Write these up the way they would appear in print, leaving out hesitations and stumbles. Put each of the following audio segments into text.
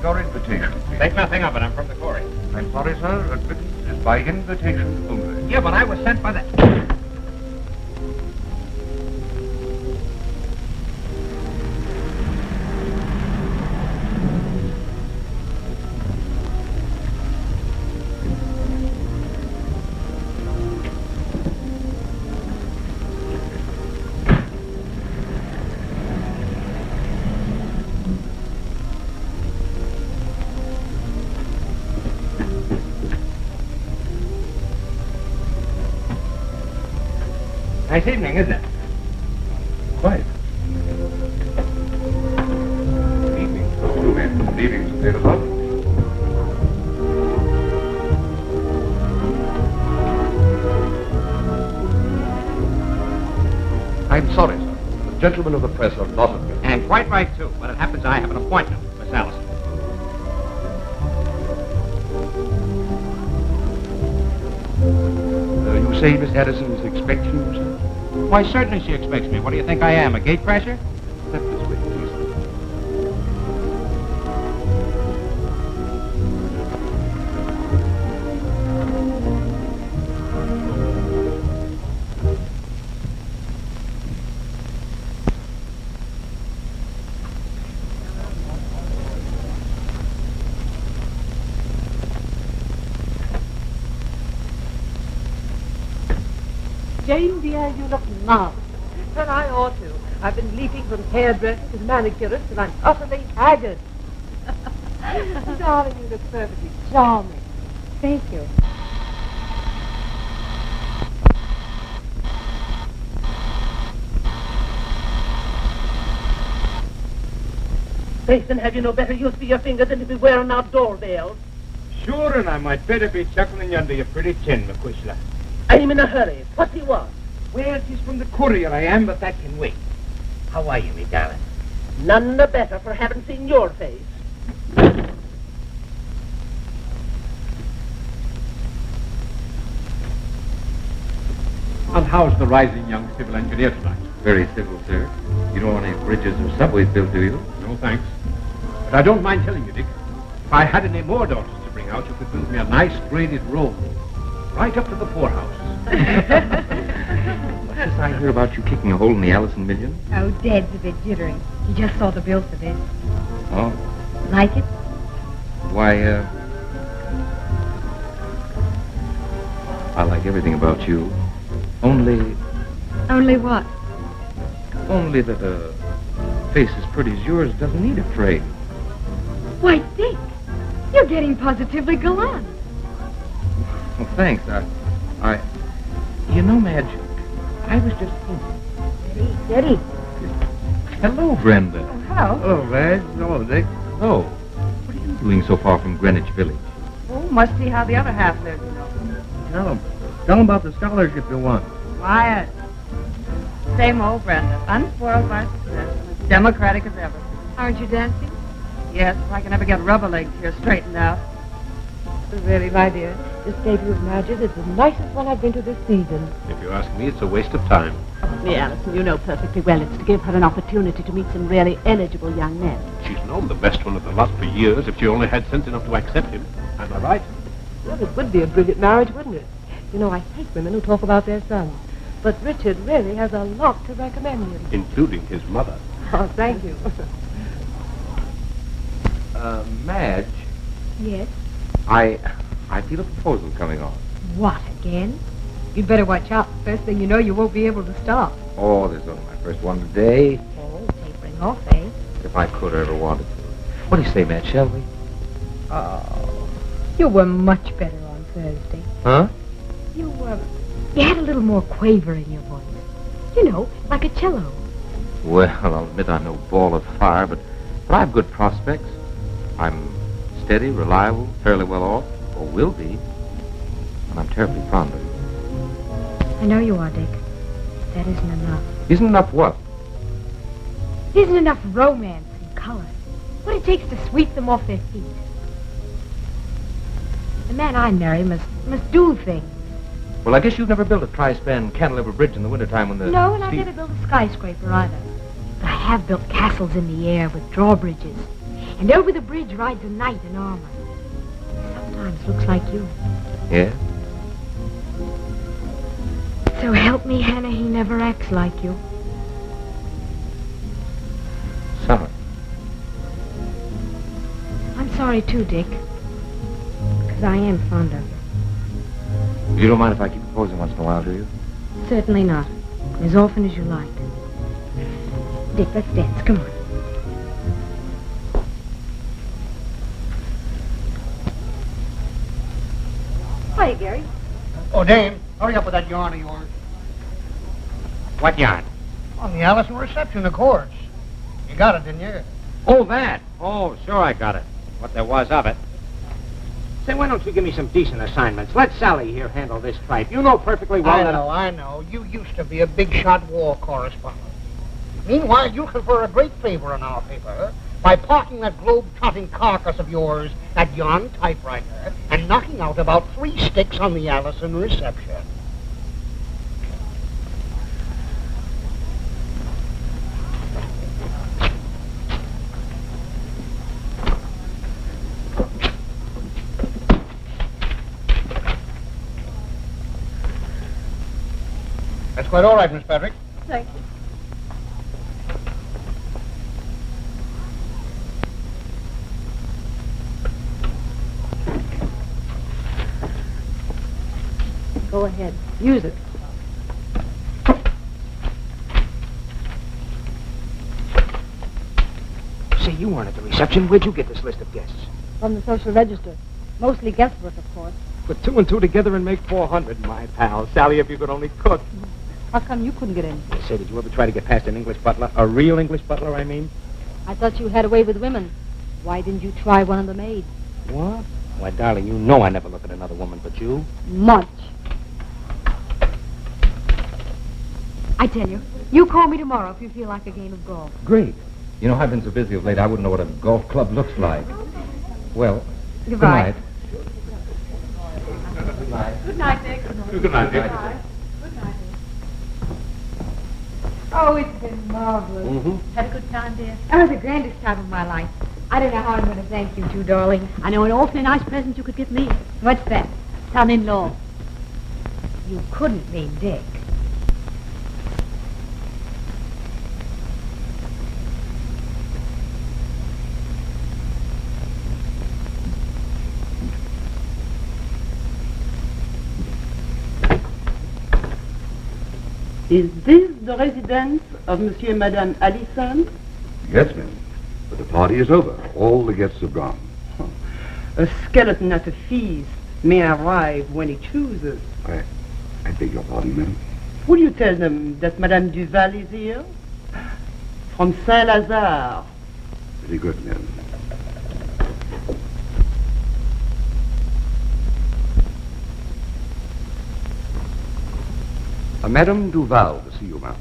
your invitation, please. Think nothing of it. I'm from the quarry. I'm sorry, sir. Admittance is by invitation only. Yeah, but I was sent by the... Nice evening, isn't it? Quite. Evening. Two men leaving to their love. I'm sorry, sir. The gentlemen of the press are not admitted. And quite right, too. But it happens I have an appointment with Miss Allison. You say Miss Addison is expecting you, sir? Why, certainly she expects me. What do you think I am, a gate crasher? Step this way, please. Jane, dear, you look marvelous. But I ought to. I've been leaping from hairdressers to manicurists, and I'm utterly haggard. Darling, you look perfectly charming. Thank you. Faith, and have you no better use for your fingers than to be wearing out doorbells? Sure, and I might better be chuckling under your pretty chin, McQuishla. I'm in a hurry. What do you want? Well, it is from the courier I am, but that can wait. How are you, me darling? None the better for having seen your face. And how's the rising young civil engineer tonight? Very civil, sir. You don't want any bridges or subways built, do you? No, thanks. But I don't mind telling you, Dick. If I had any more daughters to bring out, you could build me a nice graded road. Right up to the poorhouse. What's this I hear about you kicking a hole in the Allison million? Oh, Dad's a bit jittery. He just saw the bill for this. Oh. Like it? Why, I like everything about you. Only what? Only that a face as pretty as yours doesn't need a frame. Why, Dick, you're getting positively gallant. Well, thanks. You know, Madge, I was just thinking. Steady. Hello, Brenda. Oh, hello. Hello, Madge. Hello, Dick. Oh, what are you doing so far from Greenwich Village? Oh, must see how the other half lives, you know. Tell them about the scholarship you won. Quiet. Same old Brenda, unspoiled by success, and as democratic as ever. Aren't you dancing? Yes, if I can ever get rubber legs here straightened out. Really, my dear, this debut of Madge's is the nicest one I've been to this season. If you ask me, it's a waste of time. Me, Allison, you know perfectly well it's to give her an opportunity to meet some really eligible young men. She's known the best one of the lot for years if she only had sense enough to accept him. Am I right? Well, it would be a brilliant marriage, wouldn't it? You know, I hate women who talk about their sons. But Richard really has a lot to recommend him. Including his mother. Oh, thank you. Madge, Yes? I feel a proposal coming on. What, again? You'd better watch out. First thing you know, you won't be able to stop. Oh, there's only my first one today. Oh, tapering off, eh? If I could or ever wanted to. What do you say, Madge, shall we? Oh, you were much better on Thursday. Huh? You had a little more quaver in your voice. You know, like a cello. Well, I'll admit I'm no ball of fire, but I have good prospects. I'm steady, reliable, fairly well off, or will be, and I'm terribly fond of you. I know you are, Dick. That isn't enough. Isn't enough what? It isn't enough romance and color. What it takes to sweep them off their feet. The man I marry must do things. Well, I guess you've never built a tri-span cantilever bridge in the wintertime when the... No, and I've never built a skyscraper either. But I have built castles in the air with drawbridges. And over the bridge rides a knight in armor. Sometimes looks like you. Yeah? So help me, Hannah, he never acts like you. Sorry. I'm sorry too, Dick. Because I am fond of you. You don't mind if I keep proposing once in a while, do you? Certainly not. As often as you like. Dick, let's dance. Come on. Hi, Gary. Oh, Dame, hurry up with that yarn of yours. What yarn? On the Allison reception, of course. You got it, didn't you? Oh, that. Oh, sure I got it. What there was of it. Say, why don't you give me some decent assignments? Let Sally here handle this tripe. You know perfectly well I know. You used to be a big-shot war correspondent. Meanwhile, you confer a great favor on our paper by parking that globe-trotting carcass of yours at yon typewriter and knocking out about 3 sticks on the Allison reception. That's quite all right, Miss Patrick. Thank you. Go ahead. Use it. Say, you weren't at the reception. Where'd you get this list of guests? From the social register. Mostly guesswork, of course. Put 2 and 2 together and make 400, my pal. Sally, if you could only cook. How come you couldn't get in? Say, did you ever try to get past an English butler? A real English butler, I mean? I thought you had a way with women. Why didn't you try one of the maids? What? Why, darling, you know I never look at another woman but you. Much. I tell you, you call me tomorrow if you feel like a game of golf. Great. You know, I've been so busy of late, I wouldn't know what a golf club looks like. Well, Goodbye. Good night. Good night, Dick. Good night, Dick. Good night, Dick. Oh, it's been marvelous. Mm-hmm. Had a good time, dear? That was the grandest time of my life. I don't know how I'm going to thank you two, darling. I know an awfully nice present you could give me. What's that? Son-in-law. You couldn't mean Dick. Is this the residence of Monsieur and Madame Allison? Yes, ma'am. But the party is over. All the guests have gone. A skeleton at a feast may arrive when he chooses. I beg your pardon, ma'am. Will you tell them that Madame Duval is here? From Saint-Lazare. Very good, ma'am. Madame Duval to see you, ma'am.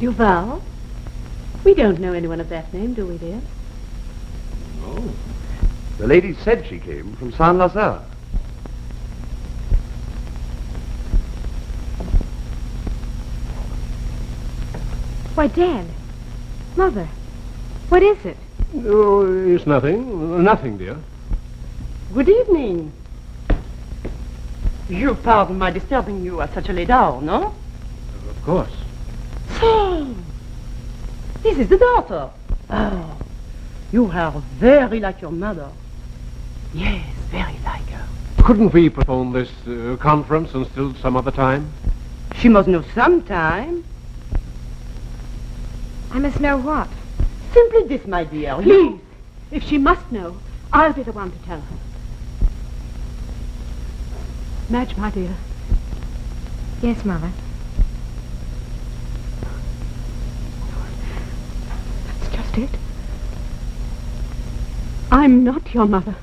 Duval? We don't know anyone of that name, do we, dear? No. The lady said she came from Saint-Lazare. Why, Dad. Mother. What is it? Oh, it's nothing. Nothing, dear. Good evening. You pardon my disturbing you at such a late hour, no? Of course. Say, this is the daughter. Oh, you are very like your mother. Yes, very like her. Couldn't we postpone this conference until some other time? She must know sometime. I must know what? Simply this, my dear. Please. If she must know, I'll be the one to tell her. Madge, my dear. Yes, Mother. That's just it. I'm not your mother.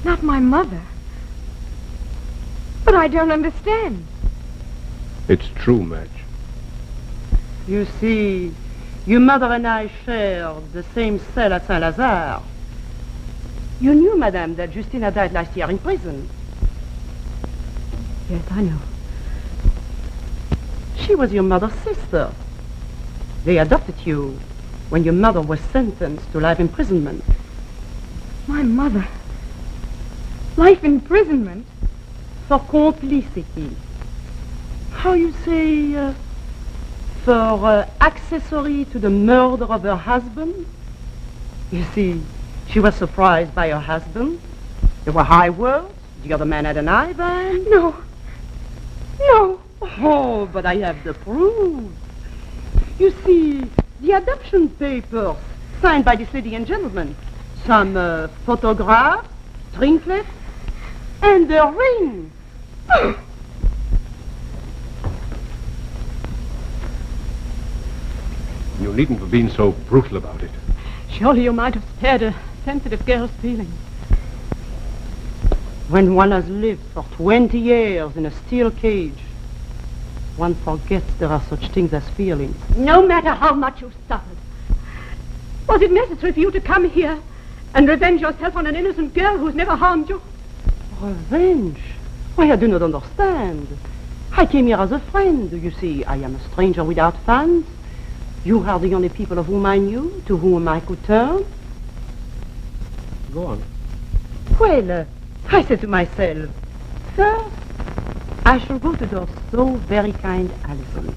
Not my mother. But I don't understand. It's true, Madge. You see, your mother and I shared the same cell at Saint-Lazare. You knew, Madame, that Justina died last year in prison. Yes, I know. She was your mother's sister. They adopted you when your mother was sentenced to life imprisonment. My mother? Life imprisonment? For complicity. How you say, for accessory to the murder of her husband? You see, she was surprised by her husband. There were high words. The other man had an eye band. No. No. Oh, but I have the proof. You see, the adoption papers signed by this lady and gentleman. Some photographs, trinkets, and a ring. You needn't have been so brutal about it. Surely you might have spared a sensitive girl's feelings. When one has lived for 20 years in a steel cage, one forgets there are such things as feelings. No matter how much you suffered, was it necessary for you to come here and revenge yourself on an innocent girl who's never harmed you? Revenge? Why, I do not understand. I came here as a friend. You see, I am a stranger without fans. You are the only people of whom I knew, to whom I could turn. Go on. Well, I said to myself, first, I shall go to those so very kind Allisons.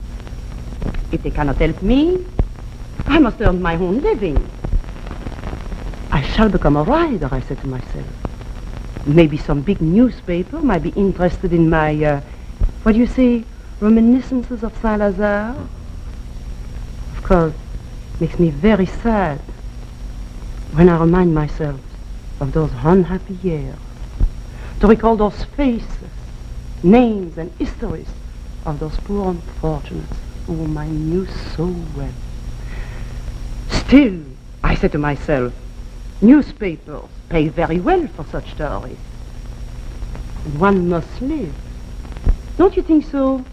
If they cannot help me, I must earn my own living. I shall become a writer, I said to myself. Maybe some big newspaper might be interested in my, what do you say, reminiscences of Saint-Lazare. Of course, it makes me very sad when I remind myself of those unhappy years, to recall those faces, names and histories of those poor unfortunates whom I knew so well. Still, I said to myself, newspapers pay very well for such stories. And one must live. Don't you think so?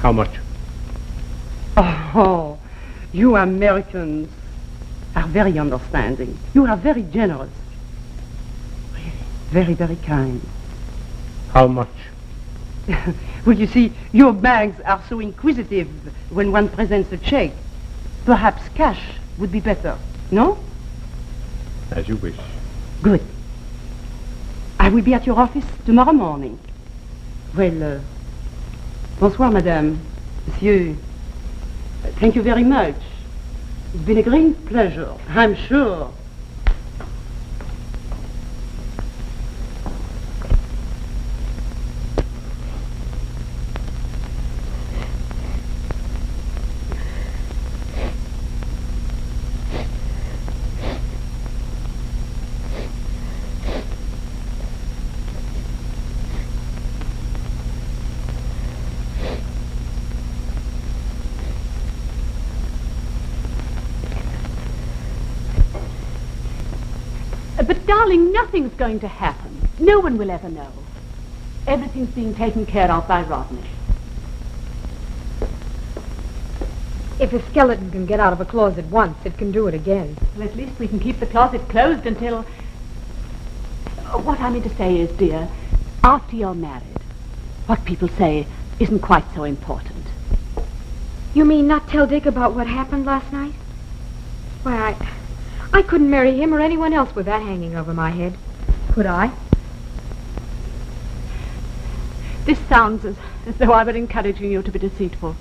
How much? Oh, you Americans are very understanding. You are very generous. Really, very, very kind. How much? Well, you see, your banks are so inquisitive when one presents a check. Perhaps cash would be better, no? As you wish. Good. I will be at your office tomorrow morning. Well, bonsoir, madame. Monsieur, thank you very much. It's been a great pleasure, I'm sure. But, darling, nothing's going to happen. No one will ever know. Everything's being taken care of by Rodney. If a skeleton can get out of a closet once, it can do it again. Well, at least we can keep the closet closed until... What I mean to say is, dear, after you're married, what people say isn't quite so important. You mean not tell Dick about what happened last night? Why, I couldn't marry him or anyone else with that hanging over my head. Could I? This sounds as though I were encouraging you to be deceitful.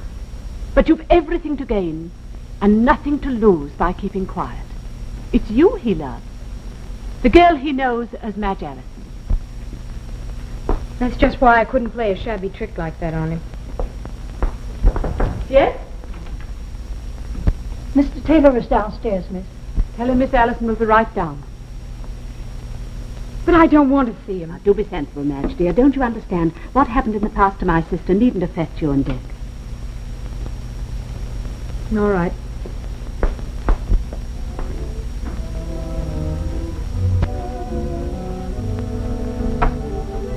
But you've everything to gain and nothing to lose by keeping quiet. It's you he loves. The girl he knows as Madge Allison. That's just why I couldn't play a shabby trick like that on him. Yes? Mr. Taylor is downstairs, miss. Tell him Miss Allison will be right down. But I don't want to see him. Now, do be sensible, Madge, dear. Don't you understand? What happened in the past to my sister needn't affect you and Dick. All right.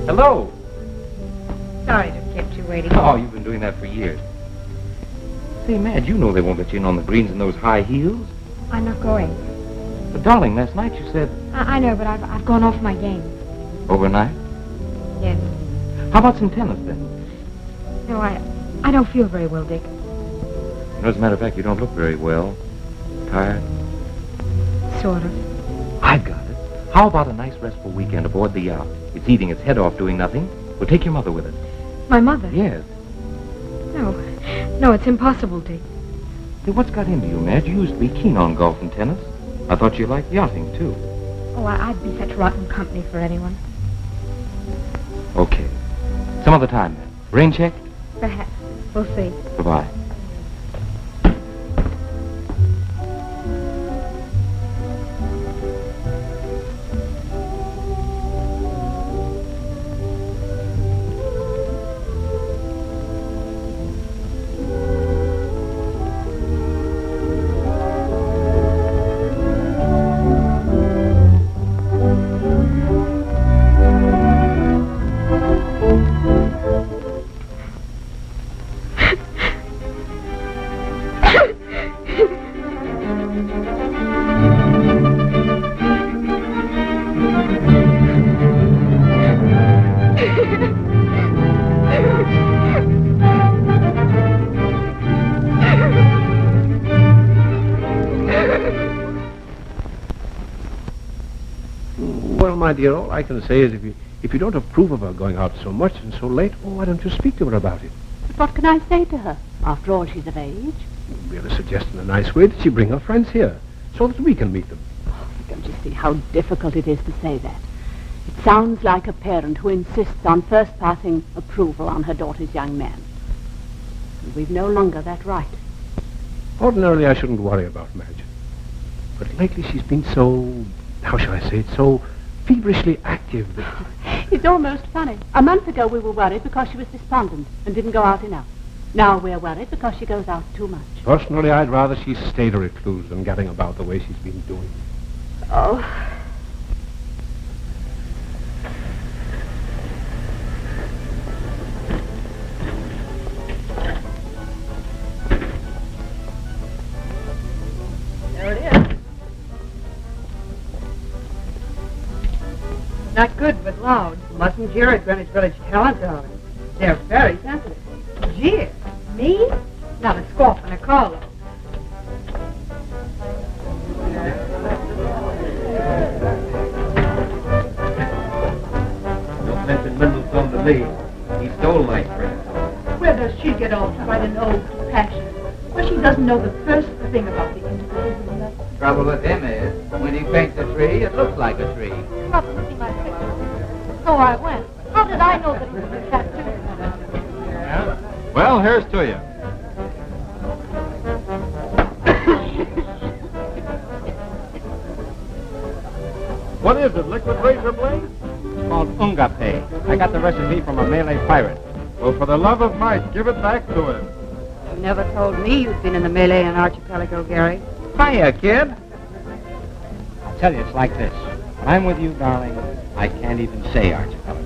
Hello. Sorry to have kept you waiting. Oh, you've been doing that for years. Say, Madge, you know they won't let you in on the greens in those high heels. I'm not going. But, darling, last night you said... I know, but I've gone off my game. Overnight? Yes. How about some tennis, then? No, I don't feel very well, Dick. You know, as a matter of fact, you don't look very well. Tired? Sort of. I've got it. How about a nice restful weekend aboard the yacht? It's eating its head off doing nothing. We'll take your mother with us. My mother? Yes. No, it's impossible, Dick. Hey, what's got into you, Madge? You used to be keen on golf and tennis. I thought you liked yachting, too. Oh, I'd be such rotten company for anyone. Okay. Some other time, then. Rain check? Perhaps. We'll see. Goodbye. Well, my dear, all I can say is if you don't approve of her going out so much and so late, why don't you speak to her about it? But what can I say to her? After all, she's of age. We ought to suggest in a nice way that she bring her friends here, so that we can meet them. Don't you see how difficult it is to say that? It sounds like a parent who insists on first passing approval on her daughter's young man. And we've no longer that right. Ordinarily, I shouldn't worry about Madge. But lately she's been so, how shall I say it, so feverishly active that... It's almost funny. A month ago we were worried because she was despondent and didn't go out enough. Now we're worried because she goes out too much. Personally, I'd rather she stayed a recluse than getting about the way she's been doing. Oh. There it is. Not good, but loud. Mustn't jeer at Greenwich Village talent, darling. They're very sensitive. Jeer? Me? Not a scoff and a Carlo. Don't mention Mendelssohn to me. He stole my friend. Where does she get off to write an ode to passion? Well, she doesn't know the first thing about the integral. Trouble with him is, when he paints a tree, it looks like a tree. Up to see my picture. So I went. How did I know that it was a tattoo? Yeah? Well, here's to you. What is it, liquid razor blade? It's called ungape. I got the recipe from a Malay pirate. Well, for the love of Mike, give it back to him. You never told me you'd been in the Malayan archipelago, Gary. Hiya, kid. I'll tell you, it's like this. When I'm with you, darling, I can't even say archipelago.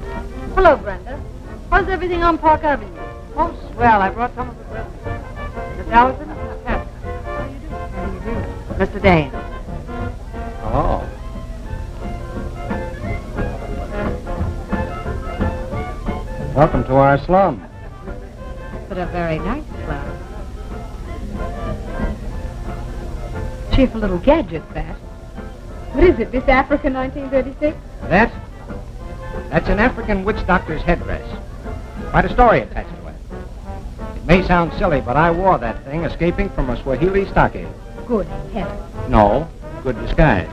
Hello, Brenda. How's everything on Park Avenue? Oh, swell. I brought some of it with me. Miss Allison and Miss Pepper. How do you do? Mr. Dane. Hello. Welcome to our slum. But a very nice slum. Cheerful little gadget, that. What is it, Miss Africa 1936? That's an African witch doctor's headdress. Quite a story attached to it. It may sound silly, but I wore that thing escaping from a Swahili stockade. Good heavens. No, good disguise.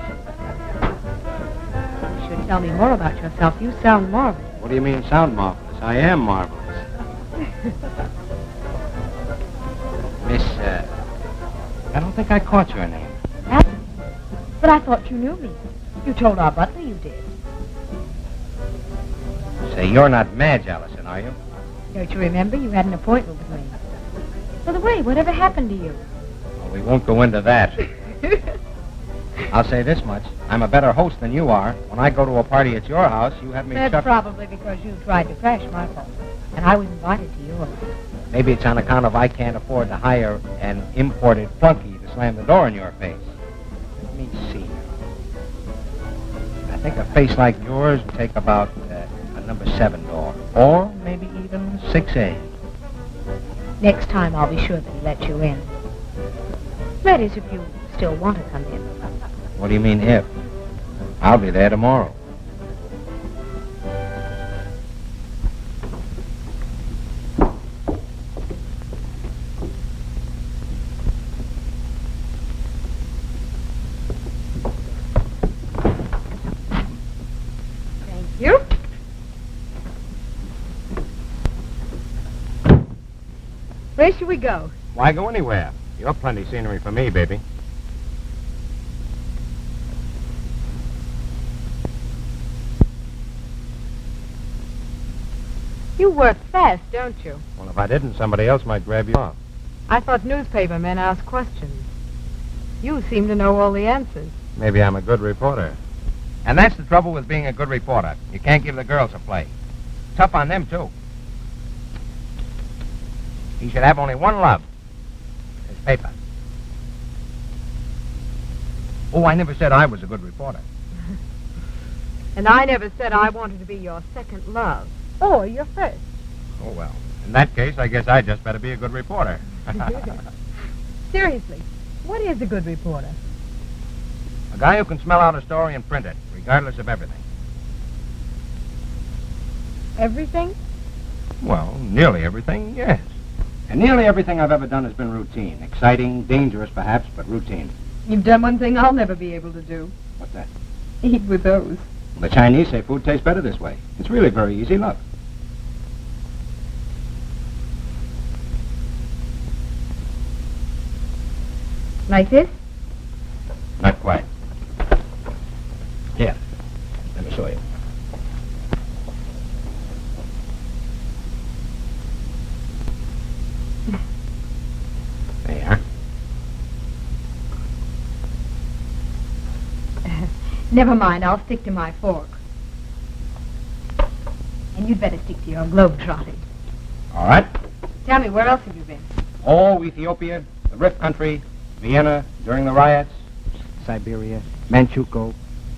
You should tell me more about yourself. You sound marvelous. What do you mean, sound marvelous? I am marvelous. Miss, I don't think I caught your name. But I thought you knew me. You told our butler you did. Say, you're not Madge Allison, are you? Don't you remember? You had an appointment with me. By the way, whatever happened to you? Well, we won't go into that. I'll say this much. I'm a better host than you are. When I go to a party at your house, you have me That's probably because you tried to crash my party. And I was invited to yours. Maybe it's on account of I can't afford to hire an imported flunky to slam the door in your face. Let me see. Take a face like yours and take about a number 7 door. Or maybe even 6A. Next time I'll be sure that he lets you in. That is, if you still want to come in. What do you mean, if? I'll be there tomorrow. Thank you. Where should we go? Why go anywhere? You're plenty scenery for me, baby. You work fast, don't you? Well, if I didn't, somebody else might grab you off. I thought newspaper men asked questions. You seem to know all the answers. Maybe I'm a good reporter. And that's the trouble with being a good reporter. You can't give the girls a play. Tough on them, too. He should have only one love. His paper. Oh, I never said I was a good reporter. And I never said I wanted to be your second love. Or your first. Oh, well. In that case, I guess I just better be a good reporter. Seriously, what is a good reporter? A guy who can smell out a story and print it, regardless of everything. Everything? Well, nearly everything, yes. And nearly everything I've ever done has been routine. Exciting, dangerous perhaps, but routine. You've done one thing I'll never be able to do. What's that? Eat with those. The Chinese say food tastes better this way. It's really very easy. Look. Like this? Not quite. Here. Let me show you. There you are. Never mind, I'll stick to my fork. And you'd better stick to your globe-trotting. All right. Tell me, where else have you been? Oh, Ethiopia, the Rift Country, Vienna during the riots, Siberia, Manchukuo.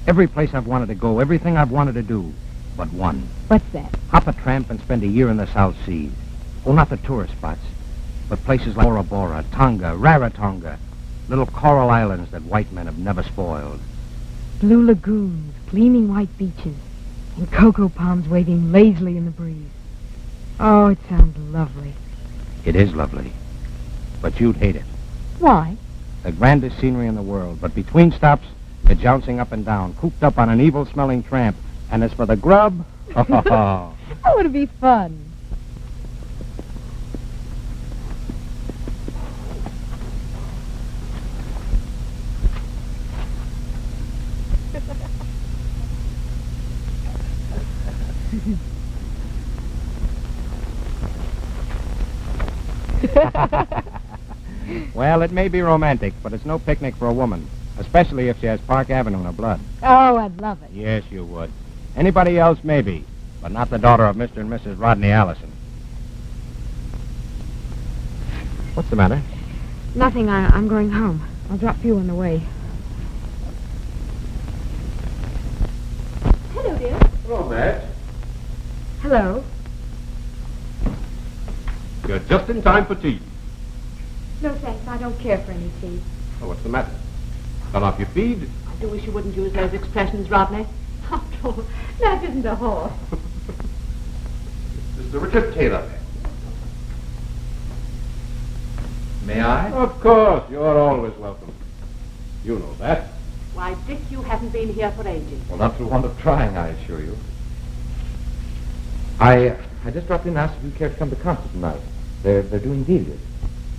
Every place I've wanted to go, everything I've wanted to do, but one. What's that? Hop a tramp and spend a year in the South Seas. Oh, not the tourist spots, but places like Bora Bora, Tonga, Rarotonga, little coral islands that white men have never spoiled. Blue lagoons, gleaming white beaches, and cocoa palms waving lazily in the breeze. Oh, it sounds lovely. It is lovely, but you'd hate it. Why? The grandest scenery in the world, but between stops, you're jouncing up and down, cooped up on an evil-smelling tramp. And as for the grub, That would be fun. Well, it may be romantic, but it's no picnic for a woman, especially if she has Park Avenue in her blood. Oh, I'd love it. Yes, you would. Anybody else, maybe, but not the daughter of Mr. and Mrs. Rodney Allison. What's the matter? Nothing. I'm going home. I'll drop you on the way. Hello, dear. Hello, Madge. Hello. You're just in time for tea. No, thanks. I don't care for any tea. Oh, what's the matter? Gone off your feed? I do wish you wouldn't use those expressions, Rodney. After all, that isn't a horse. Mr. Richard Taylor. May I? Of course. You're always welcome. You know that. Why, Dick, you haven't been here for ages. Well, not through want of trying, I assure you. I just dropped in and asked if you'd care to come to concert tonight. They're doing deals.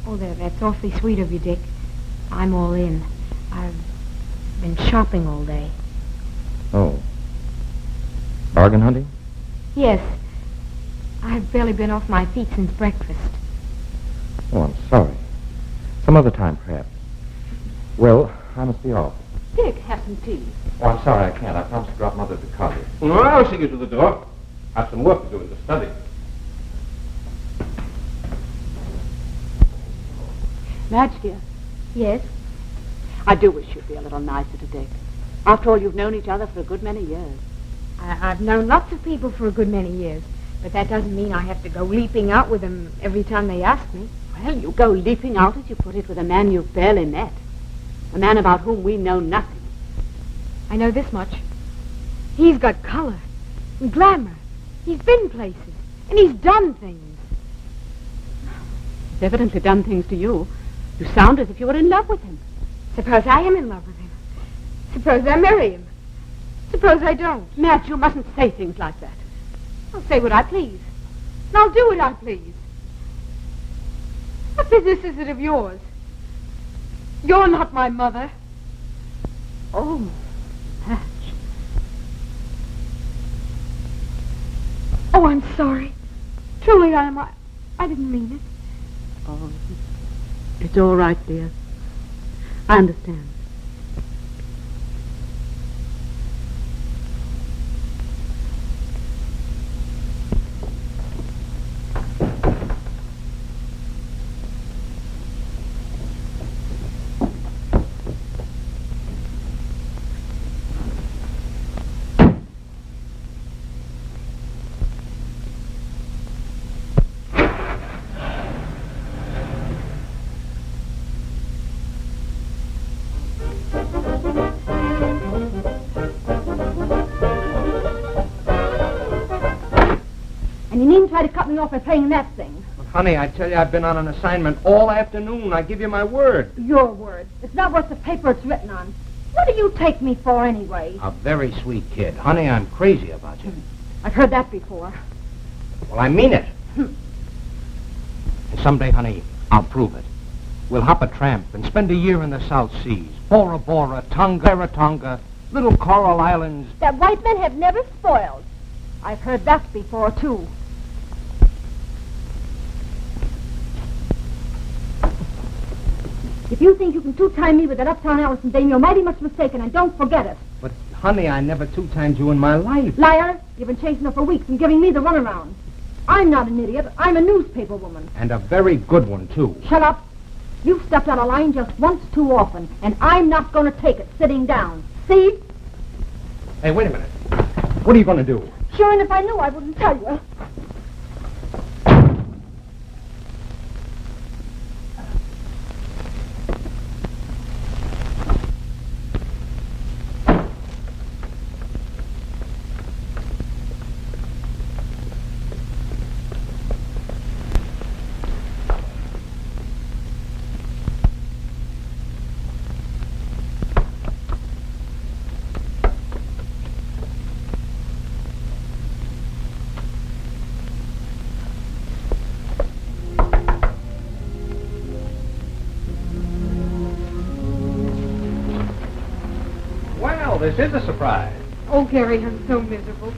Oh, that's awfully sweet of you, Dick. I'm all in. I've been shopping all day. Oh. Bargain hunting? Yes. I've barely been off my feet since breakfast. Oh, I'm sorry. Some other time, perhaps. Well, I must be off. Dick, have some tea. Oh, I'm sorry, I can't. I promised to drop Mother at the cottage. Well, I'll see you to the door. Have some work to do in the study. Madge, dear, Yes? I do wish you'd be a little nicer to Dick. After all, you've known each other for a good many years. I've known lots of people for a good many years, but that doesn't mean I have to go leaping out with them every time they ask me. Well, you go leaping out, as you put it, with a man you've barely met. A man about whom we know nothing. I know this much. He's got color and glamour. He's been places, and he's done things. He's evidently done things to you. You sound as if you were in love with him. Suppose I am in love with him. Suppose I marry him. Suppose I don't. Madge, you mustn't say things like that. I'll say what I please. And I'll do what I please. What business is it of yours? You're not my mother. Oh, Madge. Oh, I'm sorry. Truly, I am. I didn't mean it. Oh, it's all right, dear. I understand. And you needn't try to cut me off by playing that thing. But, honey, I tell you, I've been on an assignment all afternoon. I give you my word. Your word. It's not worth the paper it's written on. What do you take me for, anyway? A very sweet kid. Honey, I'm crazy about you. I've heard that before. Well, I mean it. And someday, honey, I'll prove it. We'll hop a tramp and spend a year in the South Seas. Bora Bora, Tonga, Rarotonga, little coral islands. That white men have never spoiled. I've heard that before, too. If you think you can two-time me with that uptown Allison dame, you're mighty much mistaken, and don't forget it. But, honey, I never two-timed you in my life. Liar, you've been chasing her for weeks and giving me the runaround. I'm not an idiot. I'm a newspaper woman. And a very good one, too. Shut up. You've stepped out of line just once too often, and I'm not going to take it sitting down. See? Hey, wait a minute. What are you going to do? Sure, and if I knew, I wouldn't tell you. This is a surprise. Oh, Gary, I'm so miserable.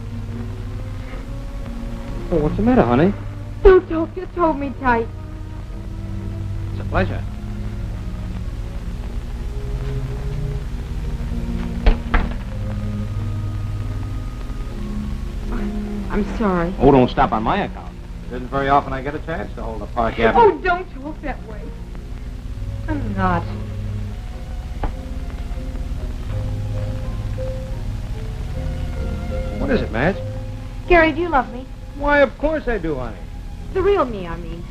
Oh, what's the matter, honey? Don't talk. Just hold me tight. It's a pleasure. I'm sorry. Oh, don't stop on my account. It isn't very often I get a chance to hold a Park Avenue. Oh, don't talk that way. I'm not. What is it, Madge? Gary, do you love me? Why, of course I do, honey. The real me, I mean.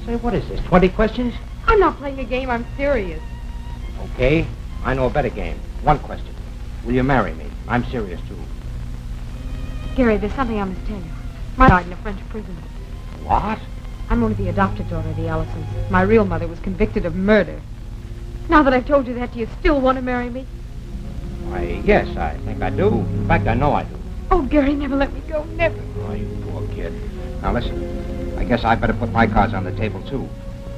Say, what is this, 20 questions? I'm not playing a game. I'm serious. Okay, I know a better game. One question. Will you marry me? I'm serious, too. Gary, there's something I must tell you. I died in a French prison. What? I'm only the adopted daughter of the Allisons. My real mother was convicted of murder. Now that I've told you that, do you still want to marry me? Why, yes, I think I do. In fact, I know I do. Oh, Gary, never let me go. Never. Oh, you poor kid. Now, listen. I guess I better put my cards on the table, too.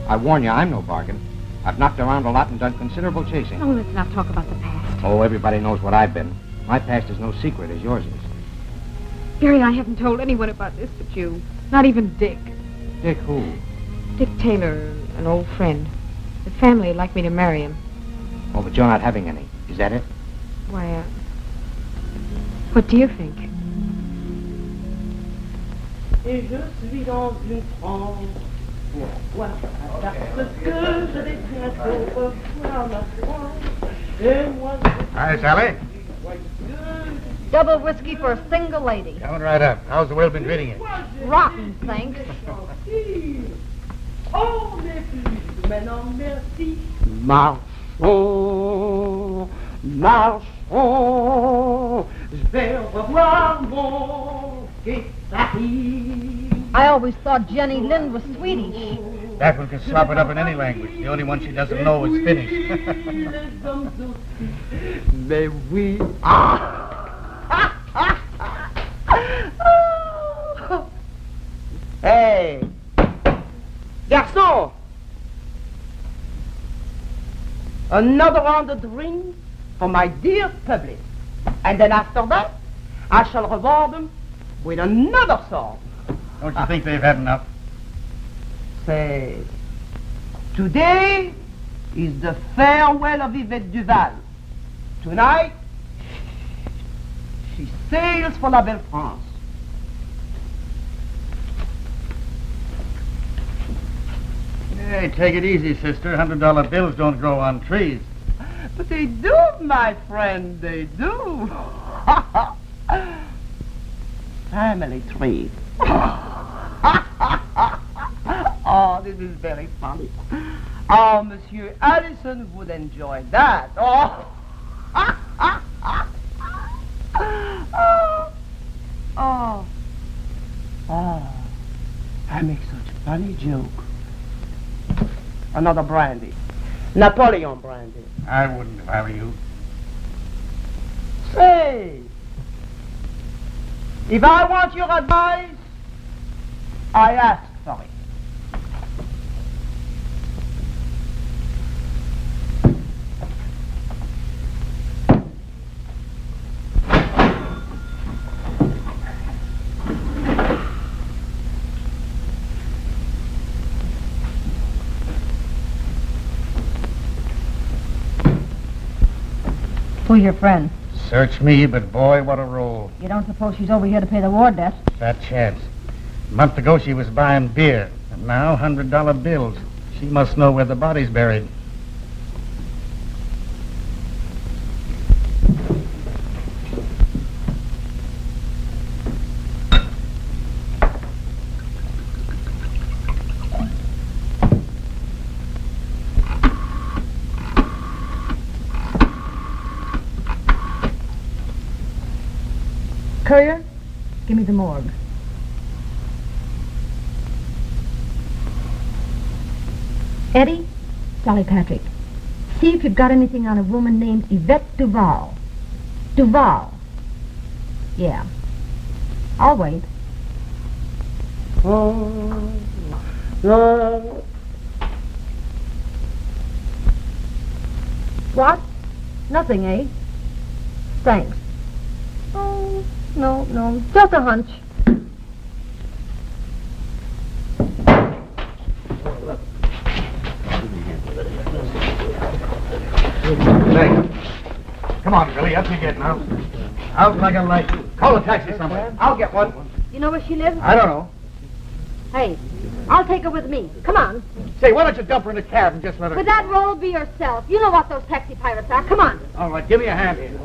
I warn you, I'm no bargain. I've knocked around a lot and done considerable chasing. Oh, let's not talk about the past. Oh, everybody knows what I've been. My past is no secret, as yours is. Gary, I haven't told anyone about this but you. Not even Dick. Dick who? Dick Taylor, an old friend. The family would like me to marry him. Oh, but you're not having any. Is that it? Why, what do you think? Et je suis dans une transe. Pourquoi parce que je vais bientôt revoir ma France. Et moi, Hi, Sally. Double whiskey for a single lady. Coming right up. How's the world been treating you? Rotten, thanks. Oh, merci, maintenant merci. Marchons, marchons, je vais revoir mon Paris. I always thought Jenny Lind was Swedish. That one can slop it up in any language. The only one she doesn't know is Finnish. Mais oui. Hey, garçon. Another round of drinks for my dear public. And then after that, I shall reward them with another song. Don't you think they've had enough? Say, today is the farewell of Yvette Duval. Tonight, she sails for La Belle France. Hey, take it easy, sister. $100 bills don't grow on trees. But they do, my friend, they do. Family tree. Oh, this is very funny. Oh, Monsieur Allison would enjoy that. Oh. Oh. I make such funny joke. Another brandy. Napoleon brandy. I wouldn't if I were you. Say, if I want your advice, I ask for it. Who's your friend? Search me, but boy, what a roll. You don't suppose she's over here to pay the war debt? Fat chance. A month ago she was buying beer, and now $100 bills. She must know where the body's buried. Courier, give me the morgue. Eddie, Sally Patrick, see if you've got anything on a woman named Yvette Duval. Duval. Yeah. I'll wait. What? Nothing, eh? Thanks. Oh, no, just a hunch. Hey, come on, Billy, up you get now. Out like a light. Call a taxi somewhere. I'll get one. You know where she lives? I don't know. Hey, I'll take her with me. Come on. Say, why don't you dump her in a cab and just let her... With that roll, be yourself. You know what those taxi pirates are. Come on. All right, give me a hand here.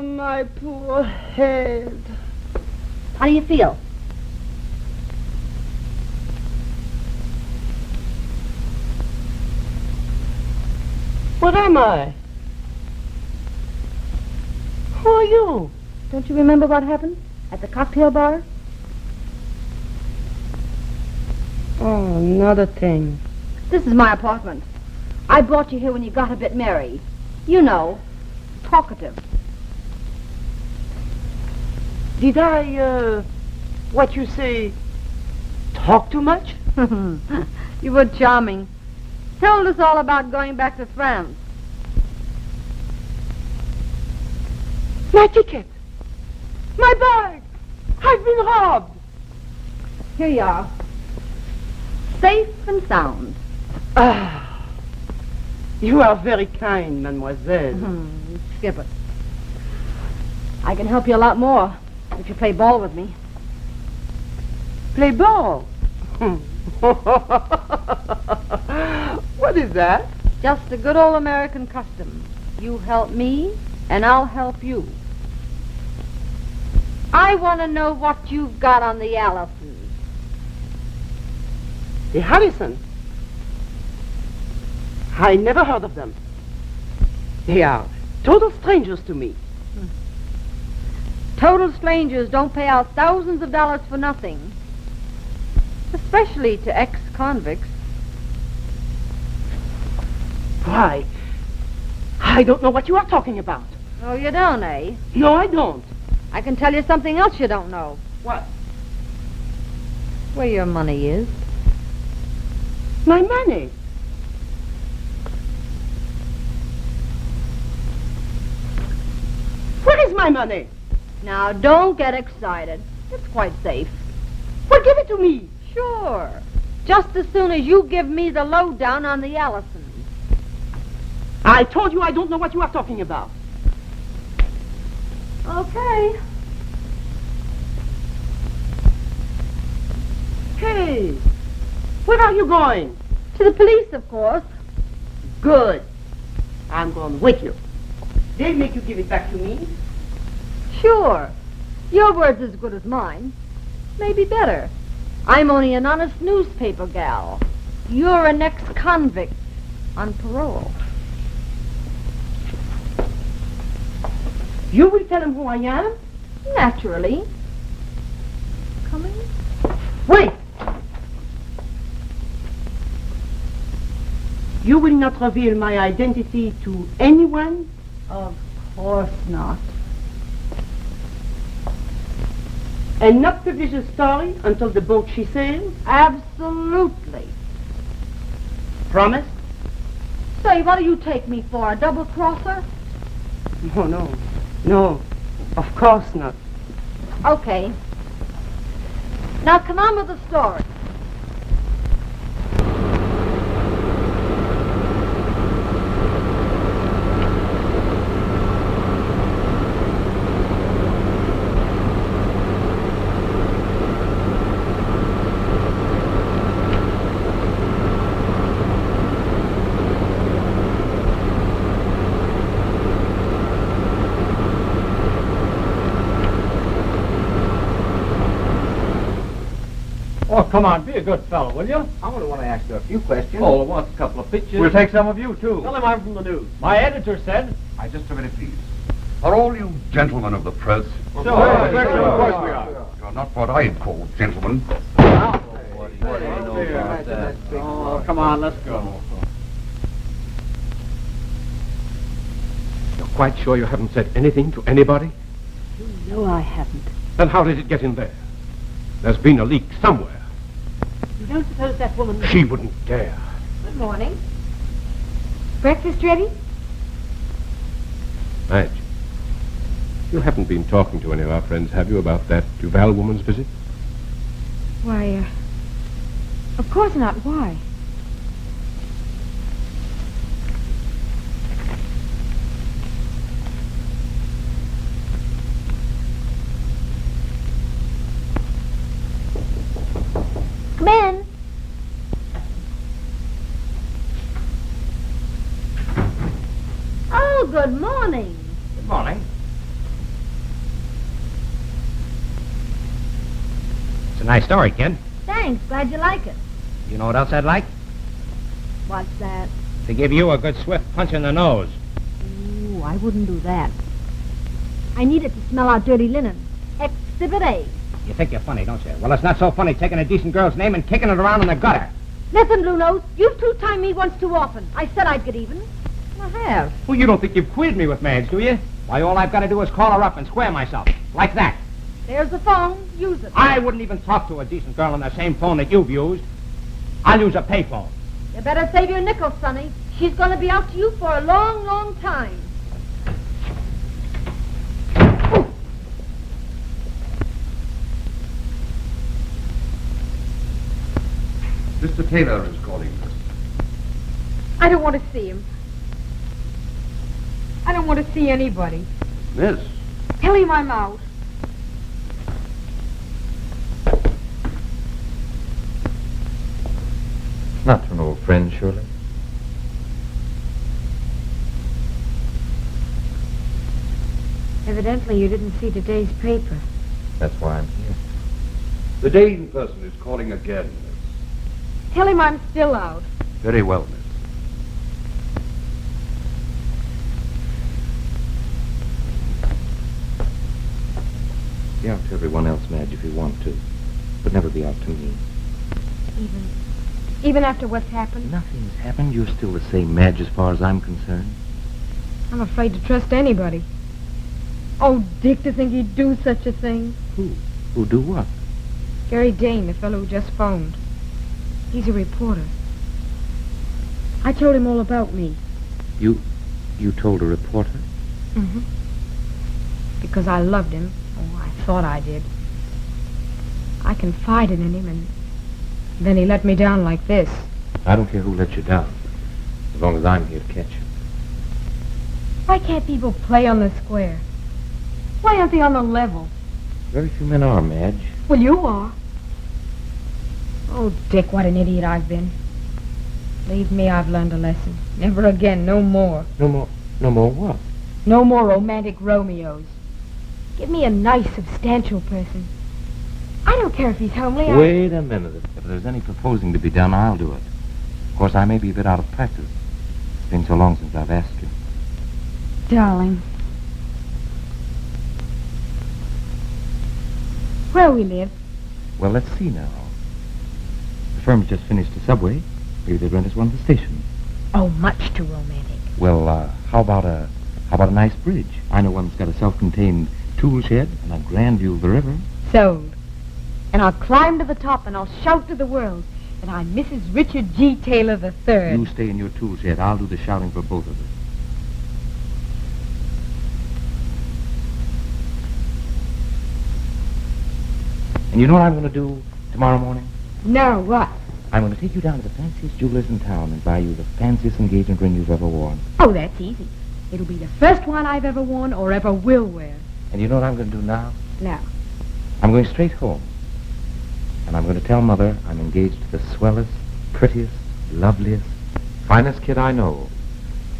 My poor head. How do you feel? What am I? Who are you? Don't you remember what happened at the cocktail bar? Oh, another thing. This is my apartment. I brought you here when you got a bit merry. You know, talkative. Did I, what you say, talk too much? You were charming. Told us all about going back to France. My ticket! My bag! I've been robbed! Here you are. Safe and sound. Ah, you are very kind, mademoiselle. Skip it. I can help you a lot more if you play ball with me. Play ball? What is that? Just a good old American custom. You help me, and I'll help you. I want to know what you've got on the Allison. The Harrison? I never heard of them. They are total strangers to me. Total strangers don't pay out thousands of dollars for nothing. Especially to ex-convicts. Why? I don't know what you are talking about. Oh, you don't, eh? No, I don't. I can tell you something else you don't know. What? Where your money is. My money? Where is my money? Now, don't get excited. It's quite safe. Well, give it to me. Sure. Just as soon as you give me the lowdown on the Allison. I told you I don't know what you are talking about. Okay. Hey, where are you going? To the police, of course. Good. I'm going with you. They'll make you give it back to me. Sure. Your word's as good as mine. Maybe better. I'm only an honest newspaper gal. You're an ex-convict on parole. You will tell him who I am? Naturally. Coming? Wait! You will not reveal my identity to anyone? Of course not. And not publish the story until the boat she sails? Absolutely. Promise? Say, what do you take me for, a double-crosser? No, of course not. Okay. Now come on with the story. Oh, come on, be a good fellow, will you? I only want to ask you a few questions. Oh, wants a couple of pictures. We'll take some of you, too. Tell him I'm from the news. My editor said... Just a minute, please. Are all you gentlemen of the press? Sure, of course we are. You're not what I'd call gentlemen. Oh, come on, let's go. You're quite sure you haven't said anything to anybody? You know I haven't. Then how did it get in there? There's been a leak somewhere. You don't suppose that woman... She wouldn't dare. Good morning. Breakfast ready? Madge, you haven't been talking to any of our friends, have you, about that Duval woman's visit? Why, of course not. Why? Come in. Oh, good morning. Good morning. It's a nice story, kid. Thanks. Glad you like it. You know what else I'd like? What's that? to give you a good swift punch in the nose. Ooh, I wouldn't do that. I need it to smell our dirty linen. Exhibit A. You think you're funny, don't you? Well, it's not so funny taking a decent girl's name and kicking it around in the gutter. Listen, Blue Nose, you've two-timed me once too often. I said I'd get even. I have. Well, you don't think you've quitted me with Madge, do you? Why, all I've got to do is call her up and square myself. Like that. There's the phone. Use it. I wouldn't even talk to a decent girl on the same phone that you've used. I'll use a payphone. You better save your nickel, Sonny. She's going to be out to you for a long, long time. Mr. Taylor is calling us. I don't want to see him. I don't want to see anybody. Miss. Tell him I'm out. Not to an old friend, surely. Evidently you didn't see today's paper. That's why I'm here. The Dane person is calling again, Miss. Tell him I'm still out. Very well, Miss. Be out to everyone else, Madge, if you want to. But never be out to me. Even after what's happened? Nothing's happened. You're still the same Madge as far as I'm concerned. I'm afraid to trust anybody. Oh, Dick, to think he'd do such a thing. Who? Who do what? Gary Dane, the fellow who just phoned. He's a reporter. I told him all about me. You told a reporter? Mm-hmm. Because I loved him. Oh, I thought I did. I confided in him, and then he let me down like this. I don't care who let you down, as long as I'm here to catch you. Why can't people play on the square? Why aren't they on the level? Very few men are, Madge. Well, you are. Oh, Dick, what an idiot I've been. Believe me, I've learned a lesson. Never again, no more. No more what? No more romantic Romeos. Give me a nice, substantial person. I don't care if he's homely. Wait a minute. If there's any proposing to be done, I'll do it. Of course, I may be a bit out of practice. It's been so long since I've asked you. Darling. Where we live? Well, let's see now. The firm's just finished a subway. Maybe they'd rent us one at the station. Oh, much too romantic. Well, how about a nice bridge? I know one that's got a self-contained tool shed and a grand view of the river. Sold. And I'll climb to the top and I'll shout to the world that I'm Mrs. Richard G. Taylor III. You stay in your tool shed. I'll do the shouting for both of us. And you know what I'm going to do tomorrow morning? No, what? I'm going to take you down to the fanciest jewelers in town and buy you the fanciest engagement ring you've ever worn. Oh, that's easy. It'll be the first one I've ever worn or ever will wear. And you know what I'm going to do now? Now? I'm going straight home. And I'm going to tell Mother I'm engaged to the swellest, prettiest, loveliest, finest kid I know.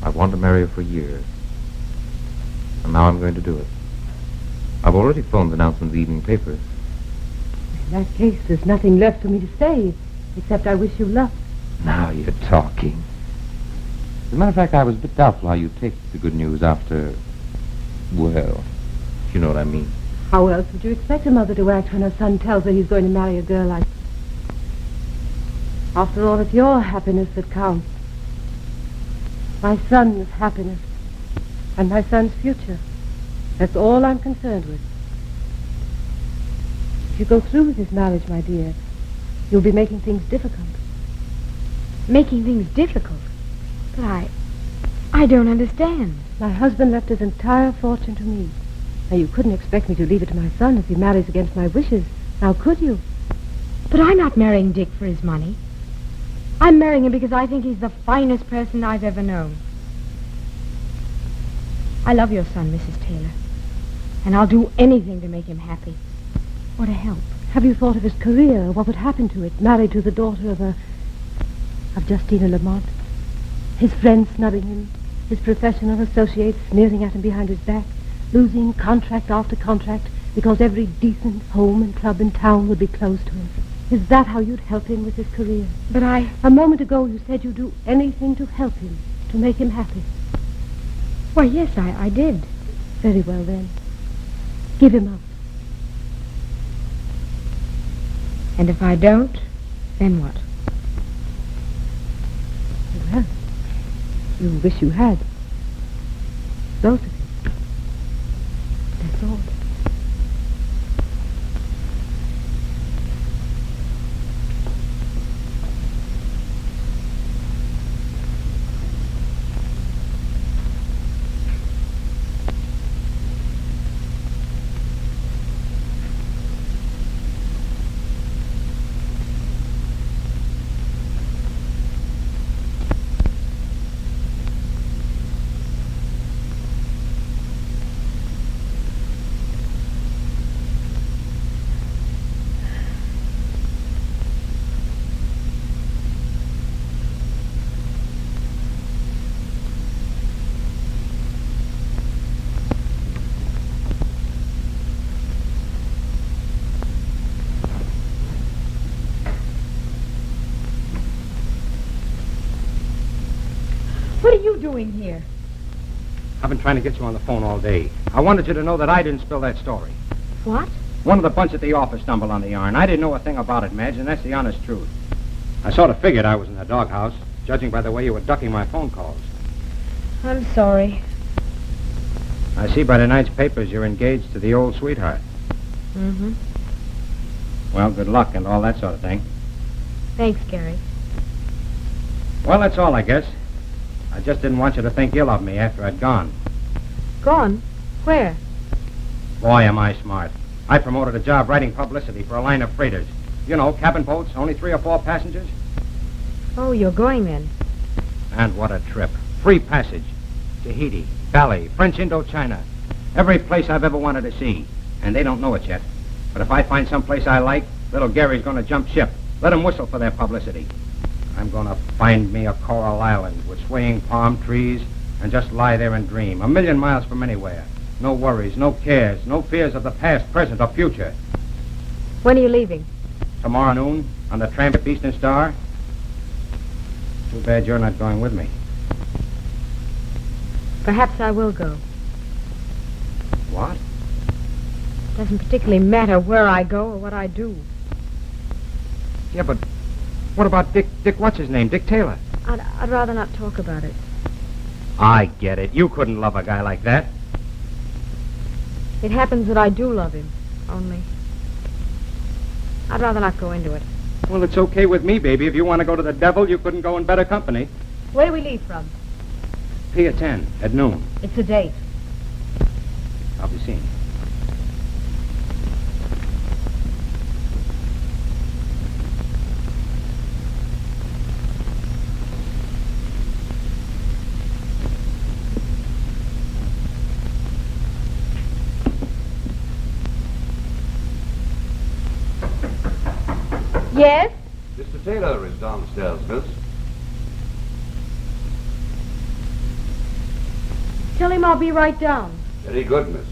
I've wanted to marry her for years. And now I'm going to do it. I've already phoned the announcement in the evening papers. In that case, there's nothing left for me to say, except I wish you luck. Now you're talking. As a matter of fact, I was a bit doubtful how you'd take the good news after, well, you know what I mean. How else would you expect a mother to act when her son tells her he's going to marry a girl like... After all, it's your happiness that counts. My son's happiness. And my son's future. That's all I'm concerned with. If you go through with this marriage, my dear, you'll be making things difficult. Making things difficult? But I don't understand. My husband left his entire fortune to me. Now, you couldn't expect me to leave it to my son if he marries against my wishes. Now, could you? But I'm not marrying Dick for his money. I'm marrying him because I think he's the finest person I've ever known. I love your son, Mrs. Taylor. And I'll do anything to make him happy. Or to help. Have you thought of his career? What would happen to it? Married to the daughter of Justina Lamont? His friends snubbing him. His professional associates sneering at him behind his back. Losing contract after contract because every decent home and club in town would be closed to him. Is that how you'd help him with his career? But A moment ago you said you'd do anything to help him, to make him happy. Why, yes, I did. Very well, then. Give him up. And if I don't, then what? Well, you wish you had. Both of you. That's all. What are you doing here? I've been trying to get you on the phone all day. I wanted you to know that I didn't spill that story. What? One of the bunch at the office stumbled on the yarn. I didn't know a thing about it, Madge, and that's the honest truth. I sort of figured I was in the doghouse, judging by the way you were ducking my phone calls. I'm sorry. I see by tonight's papers you're engaged to the old sweetheart. Mm-hmm. Well, good luck and all that sort of thing. Thanks, Gary. Well, that's all, I guess. I just didn't want you to think ill of me after I'd gone. Gone? Where? Boy, am I smart. I promoted a job writing publicity for a line of freighters. You know, cabin boats, only 3 or 4 passengers. Oh, you're going then? And what a trip. Free passage. Tahiti, Bali, French Indochina. Every place I've ever wanted to see. And they don't know it yet. But if I find some place I like, little Gary's going to jump ship. Let him whistle for their publicity. I'm going to find me a coral island with swaying palm trees and just lie there and dream. 1,000,000 miles from anywhere. No worries, no cares, no fears of the past, present, or future. When are you leaving? Tomorrow noon on the tramp to Eastern Star. Too bad you're not going with me. Perhaps I will go. What? Doesn't particularly matter where I go or what I do. Yeah, but what about Dick what's his name? Dick Taylor? I'd rather not talk about it. I get it. You couldn't love a guy like that. It happens that I do love him, only I'd rather not go into it. Well, it's okay with me, baby. If you want to go to the devil, you couldn't go in better company. Where do we leave from? Pier 10 at noon. It's a date. I'll be seeing you. Yes? Mr. Taylor is downstairs, miss. Tell him I'll be right down. Very good, miss.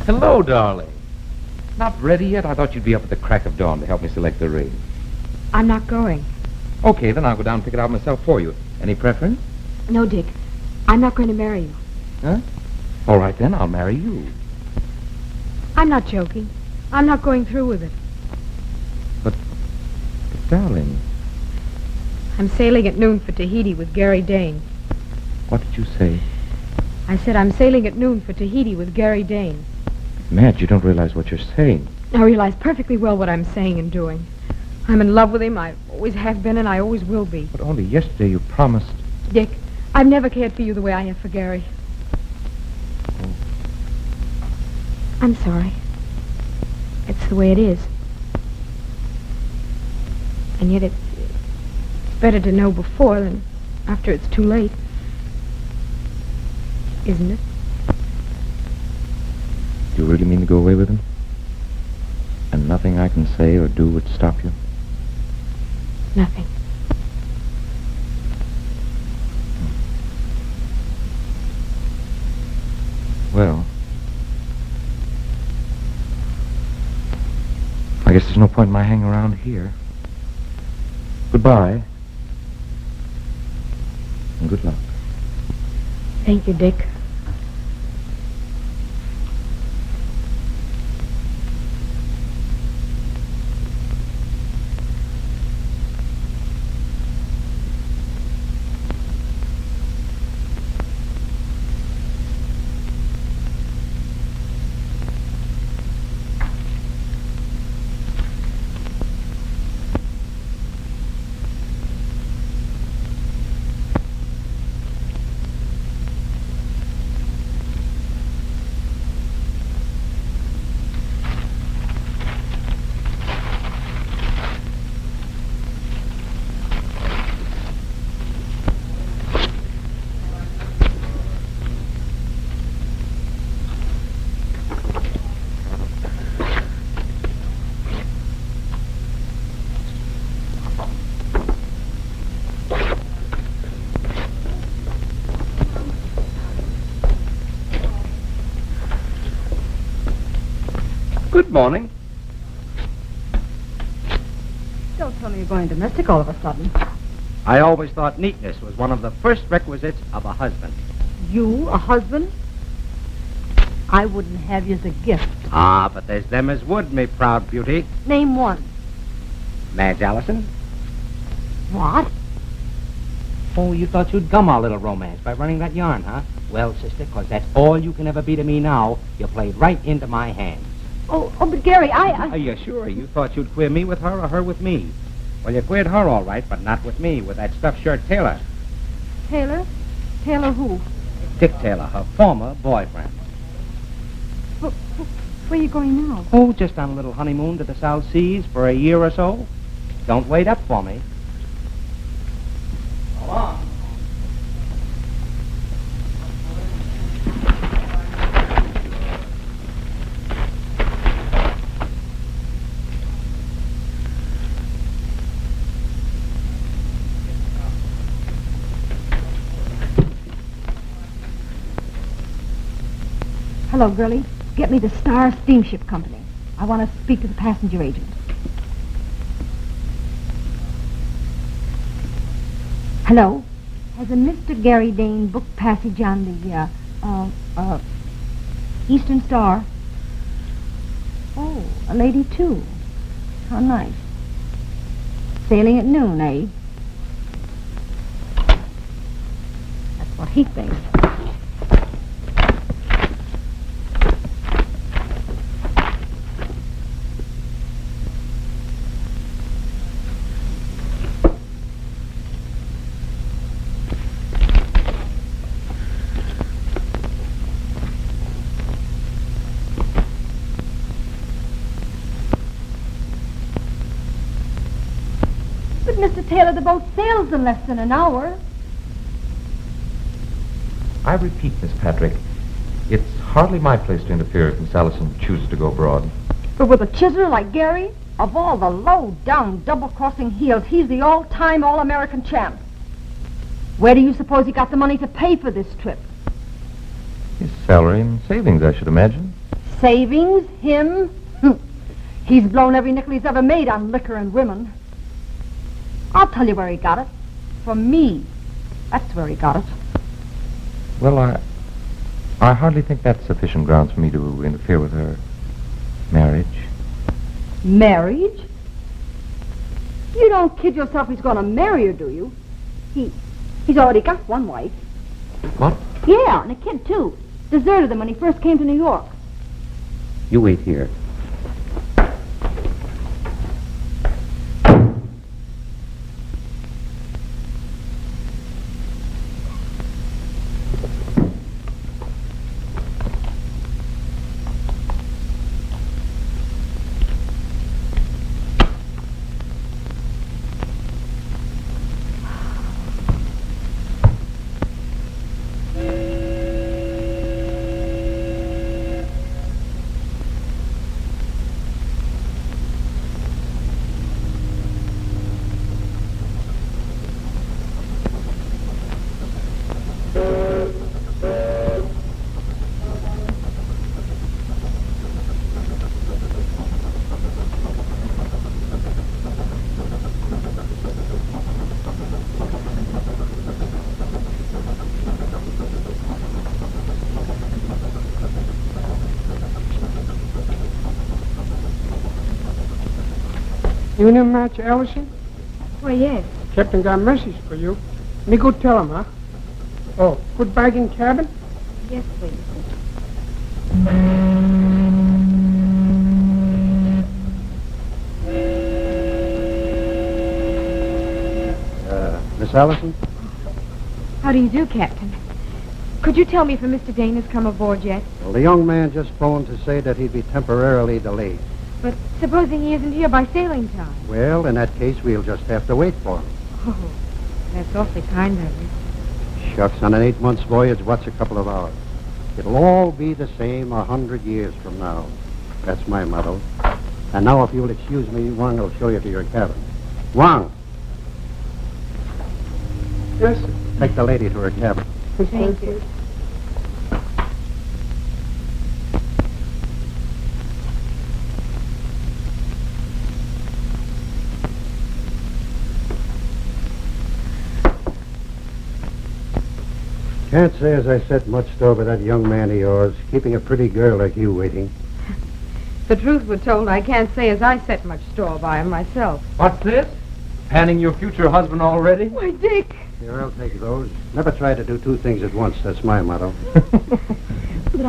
Hello, darling. Not ready yet? I thought you'd be up at the crack of dawn to help me select the ring. I'm not going. Okay, then I'll go down and pick it out myself for you. Any preference? No, Dick. I'm not going to marry you. Huh? All right, then. I'll marry you. I'm not joking. I'm not going through with it. But darling... I'm sailing at noon for Tahiti with Gary Dane. What did you say? I said I'm sailing at noon for Tahiti with Gary Dane. Madge, you don't realize what you're saying. I realize perfectly well what I'm saying and doing. I'm in love with him. I always have been and I always will be. But only yesterday you promised... Dick, I've never cared for you the way I have for Gary. Oh. I'm sorry. It's the way it is. And yet it's better to know before than after it's too late. Isn't it? You really mean to go away with him? And nothing I can say or do would stop you? Nothing. Well, I guess there's no point in my hanging around here. Goodbye. And good luck. Thank you, Dick. Good morning. Don't tell me you're going domestic all of a sudden. I always thought neatness was one of the first requisites of a husband. You, a husband? I wouldn't have you as a gift. Ah, but there's them as would, me proud beauty. Name one. Madge Allison. What? Oh, you thought you'd gum our little romance by running that yarn, huh? Well, sister, 'cause that's all you can ever be to me now. You played right into my hands. Oh, but Gary, Are you sure? You thought you'd queer me with her or her with me? Well, you queered her all right, but not with me, with that stuffed shirt Taylor. Taylor? Taylor who? Dick Taylor, her former boyfriend. Where are you going now? Oh, just on a little honeymoon to the South Seas for a year or so. Don't wait up for me. Come on. Hello, girlie. Get me the Star Steamship Company. I want to speak to the passenger agent. Hello? Has a Mr. Gary Dane booked passage on the, Eastern Star? Oh, a lady, too. How nice. Sailing at noon, eh? That's what he thinks. Mr. Taylor, the boat sails in less than an hour. I repeat, Miss Patrick, it's hardly my place to interfere if Miss Allison chooses to go abroad. But with a chiseler like Gary, of all the low-down, double-crossing heels, he's the all-time All-American champ. Where do you suppose he got the money to pay for this trip? His salary and savings, I should imagine. Savings? Him? He's blown every nickel he's ever made on liquor and women. I'll tell you where he got it. From me. That's where he got it. Well, I hardly think that's sufficient grounds for me to interfere with her marriage. Marriage? You don't kid yourself he's going to marry her, do you? He's already got one wife. What? Yeah, and a kid, too. Deserted him when he first came to New York. You wait here. You know Match Ellison? Why, yes. Captain got a message for you. Me go tell him, huh? Oh, put back in cabin? Yes, please. Miss Allison? How do you do, Captain? Could you tell me if Mr. Dane has come aboard yet? Well, the young man just phoned to say that he'd be temporarily delayed. But supposing he isn't here by sailing time? Well, in that case, we'll just have to wait for him. Oh, that's awfully kind of you. Shucks, on an 8-month voyage, what's a couple of hours? It'll all be the same 100 years from now. That's my motto. And now, if you'll excuse me, Wang will show you to your cabin. Wang! Yes, sir. Take the lady to her cabin. Thank you. Can't say as I set much store by that young man of yours, keeping a pretty girl like you waiting. The truth were told, I can't say as I set much store by him myself. What's this? Panning your future husband already? Why, Dick! Here, I'll take those. Never try to do two things at once. That's my motto. But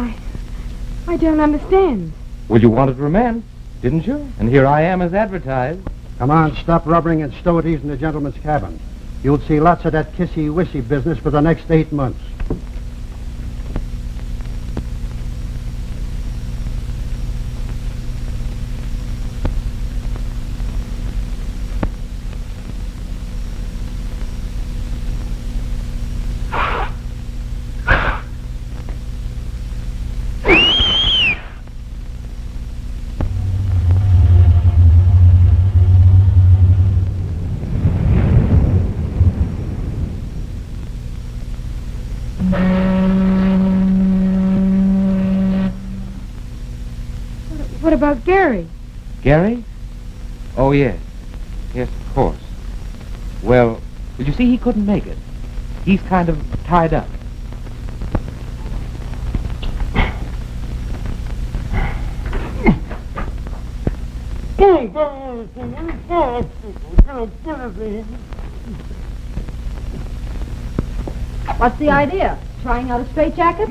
I don't understand. Well, you wanted romance, didn't you? And here I am as advertised. Come on, stop rubbering and stow these in the gentleman's cabin. You'll see lots of that kissy-wissy business for the next 8 months. What about Gary? Gary? Oh, yes. Yes, of course. Well, you see, he couldn't make it. He's kind of tied up. What's the idea? Trying out a straitjacket?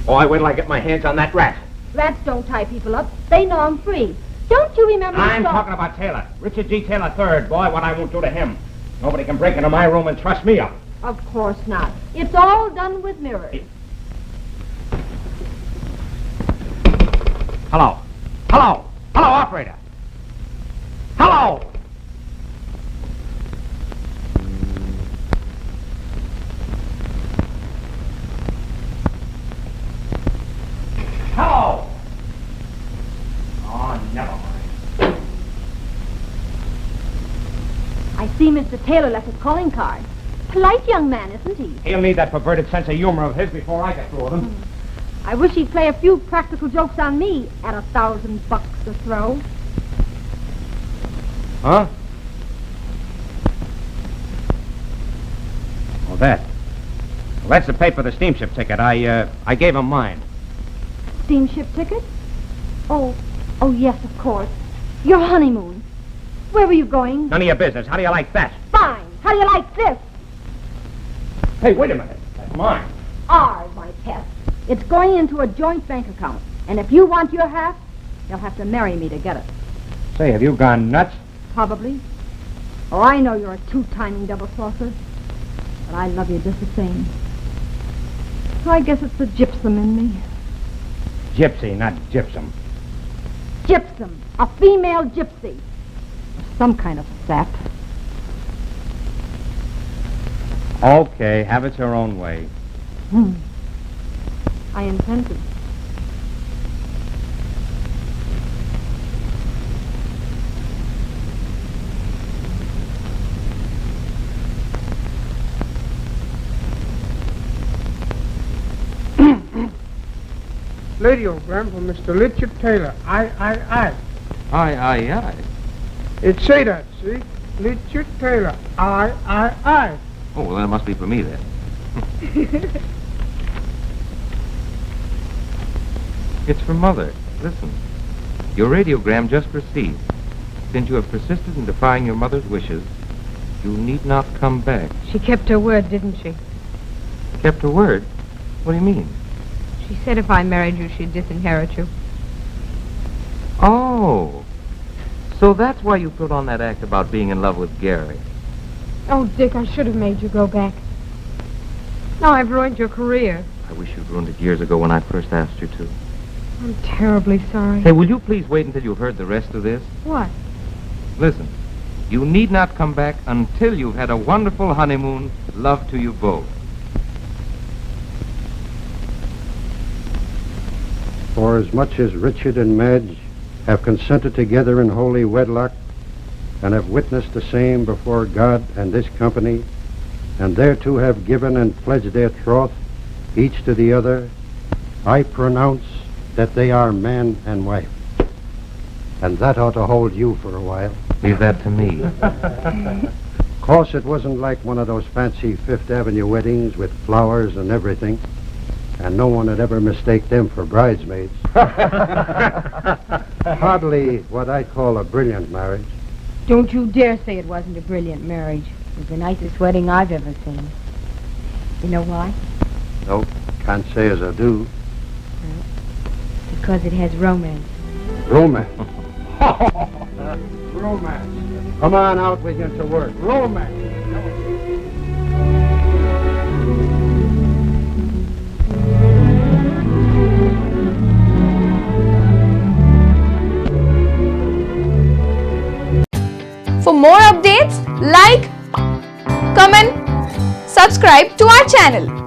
Oh, I wait till I get my hands on that rat. Rats don't tie people up. They know I'm free. Don't you remember the I'm song? talking about Taylor. Richard G. Taylor III. Boy, what I won't do to him. Nobody can break into my room and trust me up. Of course not. It's all done with mirrors. Hello. Hello. Hello, operator. Hello. Hello. Oh, never mind. I see Mr. Taylor left his calling card. Polite young man, isn't he? He'll need that perverted sense of humor of his before I get through with him. I wish he'd play a few practical jokes on me at $1,000 to throw. Huh? Oh, that. Well, that's the pay for the steamship ticket. I gave him mine. Steamship ticket? Oh, yes, of course. Your honeymoon. Where were you going? None of your business. How do you like that? Fine. How do you like this? Hey, wait a minute. That's mine. Ours, my pet. It's going into a joint bank account. And if you want your half, you'll have to marry me to get it. Say, have you gone nuts? Probably. Oh, I know you're a two-timing double-saucer. But I love you just the same. So I guess it's the gypsum in me. Gypsy, not gypsum. Gypsum. A female gypsy. Some kind of sap. Okay, have it your own way. I intend to. Radiogram from Mr. Richard Taylor. I. Aye. It say that, see? Richard Taylor. I. Oh, well, then it must be for me, then. It's for Mother. Listen. Your radiogram just received. Since you have persisted in defying your mother's wishes, you need not come back. She kept her word, didn't she? Kept her word? What do you mean? She said if I married you, she'd disinherit you. Oh. So that's why you put on that act about being in love with Gary. Oh, Dick, I should have made you go back. Now I've ruined your career. I wish you'd ruined it years ago when I first asked you to. I'm terribly sorry. Hey, will you please wait until you've heard the rest of this? What? Listen, you need not come back until you've had a wonderful honeymoon. Love to you both. For as much as Richard and Madge have consented together in holy wedlock and have witnessed the same before God and this company, and thereto have given and pledged their troth, each to the other, I pronounce that they are man and wife. And that ought to hold you for a while. Leave that to me. Course, it wasn't like one of those fancy Fifth Avenue weddings with flowers and everything, and no one would ever mistake them for bridesmaids. Hardly what I'd call a brilliant marriage. Don't you dare say it wasn't a brilliant marriage. It was the nicest wedding I've ever seen. You know why? No, can't say as I do. Because it has romance. Romance. Romance. Come on out with you to work. Romance. For more updates, like, comment, subscribe to our channel.